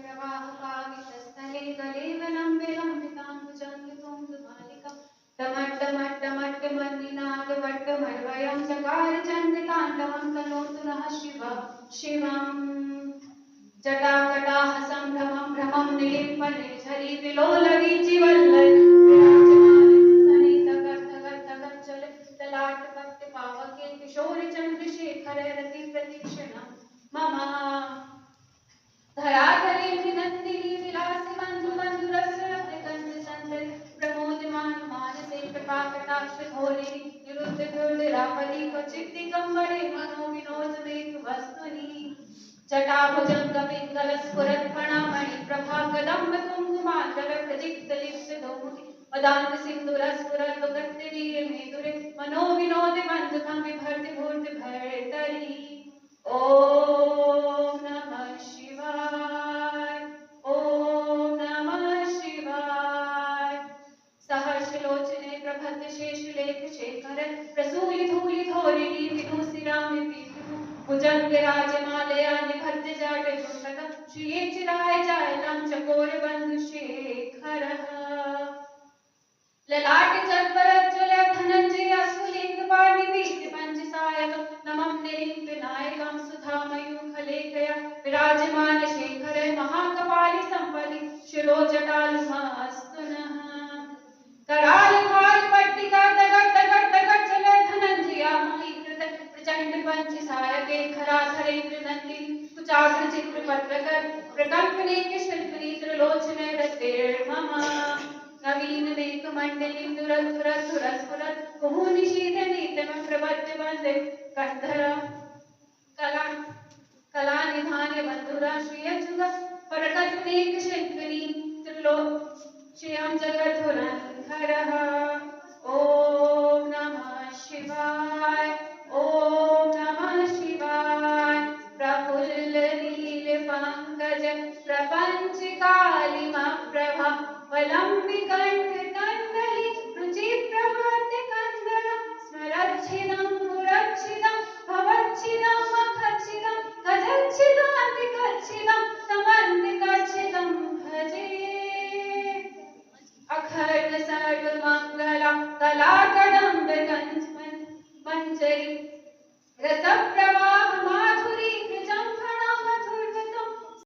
प्रवाहकावितस्थले कलेवलम्बिताम्बुजङ्गितुङ्गमालिका टमट्टमट्टमट्टमन्निनादवट्टमर्वयं चकार चण्डिताण्डवं तनोतु नः शिवम् जटाकटाह सम्भ्रमं भ्रमं निलिम्पनिर्झरी विलोलवीचिवल्लरी विराजमानसनितगर्धगर्धगर्जले ललाटपट्टपावके किशोरचन्द्रशेखरे रतिप्रतीक्षणं मम धराधरे नन्दिनी विलासि बन्धुरसरब्धकण्ठसन्दरे प्रमोदमान मानसे कृपाकटाक्षघोलिनि निरुद्धगुर्दिरापदि क्वचित् दिगम्बरे मनोविनोदमेतु वस्तुनि जटाभुजङ्गपिङ्गलस्फुरत्फणामणि प्रभाकदम्बकुङ्कुमार्दलप्रदीप्तलिप्तदौमुखि मदान्तसिन्धुरस्फुरद्वगत्तिरीयमेदुरे मनोविनोदबन्धुकं बिभर्ति भूर्तिभर्तरि ॐ नमः शिवाय ॐ नमः शिवाय सहर्षलोचने प्रभद्र शेषलेख शेखर प्रसूलि धूलि धोरिणी विदुसिरामि पीतु भुजङ्गराजमालया निभद्र जाटजुष्टकं श्रिये चिराय जायतं चकोर बन्धु शेखरः ललाट चर्परज्ज्वल धनञ्जय अश्वलिङ्गपाणिपीति पञ्चसायकं नमं निरिङ्गनायकं सुधामयूखलेखया विराजमान शेखर महाकपालि सम्पदि शिरोजटालुमास्तु नः करालभार पट्टिका तगट तगट तगट चल धनञ्जया महीकृत प्रचण्ड पञ्चसायके खराधरेन्द्र नन्दिनी कुचाग्र चित्रपत्रकर प्रकल्पनेक शिल्पनी त्रिलोचने रतेर्मम नवीन मेघमण्डलीं दुरधुरधुरस्फुरत् कुहूनिशीतनीतमं प्रपद्य वन्दे कन्धर कलानिधाने बन्धुरा श्रियजुग परकल्पनेक शिल्पिनी त्रिलोक्यां जगद्धुरन्धरः